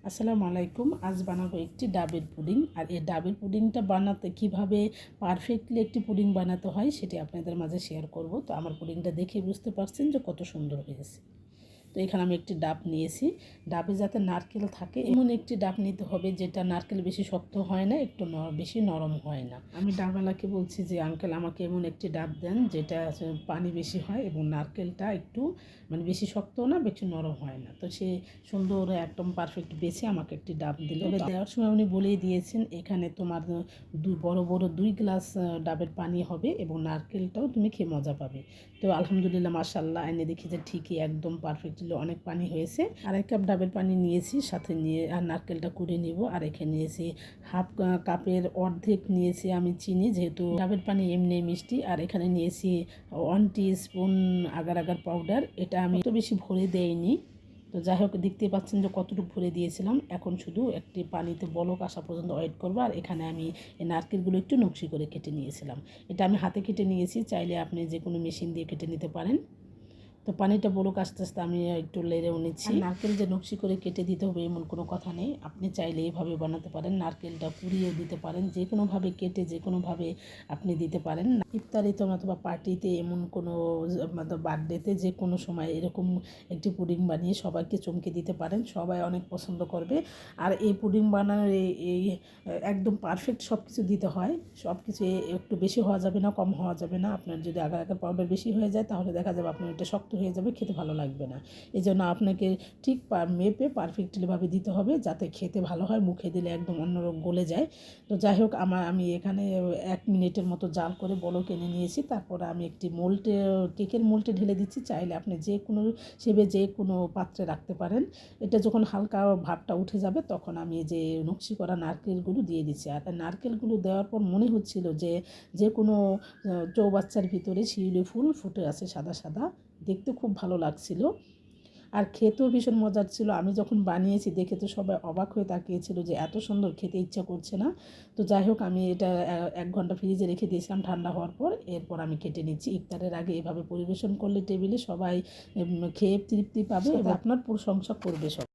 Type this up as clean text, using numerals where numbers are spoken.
আসসালামু আলাইকুম। আজ বানাবো একটি ডাবের পুডিং। আর এই ডাবের পুডিংটা বানাতে কিভাবে পারফেক্টলি একটি পুডিং বানাতে হয় সেটি আপনাদের মাঝে শেয়ার করব। তো আমার পুডিংটা দেখে বুঝতে পারছেন যে কত সুন্দর হয়েছে। তো এখানে আমি একটি ডাব নিয়েছি। ডাবে যাতে নারকেল থাকে এমন একটি ডাব নিতে হবে যেটা নারকেল বেশি শক্ত হয় না, একটু বেশি নরম হয় না। আমি ডাবওয়ালাকে বলছি যে আঙ্কেল আমাকে এমন একটি ডাব দেন যেটা পানি বেশি হয় এবং নারকেলটা একটু বেশি শক্তও না, বেশি নরম হয় না। তো সে সুন্দর একদম পারফেক্ট বেছে আমাকে একটি ডাব দিল। তবে দেওয়ার সময় উনি বলেই দিয়েছেন এখানে তোমার বড় বড় 2 গ্লাস ডাবের পানি হবে এবং নারকেলটাও তুমি খেয়ে মজা পাবে। তো আলহামদুলিল্লাহ মাশাআল্লাহ এনে দেখি যে ঠিকই একদম পারফেক্টলি অনেক পানি হয়েছে। আর 1 কাপ ডাবের পানি নিয়েছি, সাথে নিয়ে আর নারকেলটা কুড়ে নিব। আর এখানে নিয়েছি হাফ কাপের অর্ধেক নিয়েছি আমি চিনি, যেহেতু ডাবের পানি এমনি মিষ্টি। আর এখানে নিয়েছি 1 টিস্পুন আগার আগার পাউডার। এটা আমি তো বেশি ভরে দেইনি। তো যাই হোক দেখতেই পাচ্ছেন যে কতটুকু ভরে দিয়েছিলাম। এখন শুধু একটি পানিতে বলক আসা পর্যন্ত ওয়েট করবো। আর এখানে আমি এই নারকেলগুলো একটু নকশি করে কেটে নিয়েছিলাম। এটা আমি হাতে কেটে নিয়েছি, চাইলে আপনি যে কোনো মেশিন দিয়ে কেটে নিতে পারেন। তো পানিটা বলক আস্তে আস্তে আমি একটু লেড়েও নিচ্ছি। নারকেল যে নকশি করে কেটে দিতে হবে এমন কোনো কথা নেই, আপনি চাইলে এইভাবে বানাতে পারেন। নারকেলটা পুড়িয়েও দিতে পারেন, যে কোনোভাবে কেটে যে কোনোভাবে আপনি দিতে পারেন। ইফতারিতে অথবা পার্টিতে, এমন কোনো বার্থডেতে যে কোনো সময় এরকম একটি পুডিং বানিয়ে সবাইকে চমকে দিতে পারেন, সবাই অনেক পছন্দ করবে। আর এই পুডিং বানানোর এই একদম পারফেক্ট সব কিছু দিতে হয়। সব কিছু একটু বেশি হওয়া যাবে না, কম হওয়া যাবে না। আপনার যদি আগার আগার পাউডার বেশি হয়ে যায় তাহলে দেখা যাবে আপনার এটা শক্ত হয়ে যাবে, খেতে ভালো লাগবে না। এই জন্য আপনাকে ঠিক মেপে পারফেক্টলিভাবে দিতে হবে যাতে খেতে ভালো হয়, মুখে দিলে একদম অন্যরকম গলে যায়। তো যাই হোক আমি এখানে 1 মিনিটের মতো জাল করে বলক এনে নিয়েছি। তারপর আমি একটি মোল্টে, কেকের মোল্টে ঢেলে দিচ্ছি। চাইলে আপনি যে কোনো শেপে যে কোনো পাত্রে রাখতে পারেন। এটা যখন হালকা ভাবটা উঠে যাবে তখন আমি যে নকশি করা নারকেলগুলো দিয়ে দিচ্ছি। আর নারকেলগুলো দেওয়ার পর মনে হচ্ছিল যে যে কোনো চৌবাচ্চার ভিতরে শিউলি ফুল ফুটে আছে সাদা সাদা, দেখতে খুব ভালো লাগছিল। আর খেতেও ভীষণ মজার ছিল। আমি যখন বানিয়েছি দেখে তো সবাই অবাক হয়ে তাকিয়েছিল যে এত সুন্দর, খেতে ইচ্ছা করছে না। তো যাই হোক আমি এটা 1 ঘন্টা ফ্রিজে রেখে দিয়েছিলাম ঠান্ডা হওয়ার পর। এরপর আমি কেটে নিচ্ছি। ইফতারের আগে এভাবে পরিবেশন করলে টেবিলে সবাই খেয়ে তৃপ্তি পাবে এবং আপনার প্রশংসা করবে সব।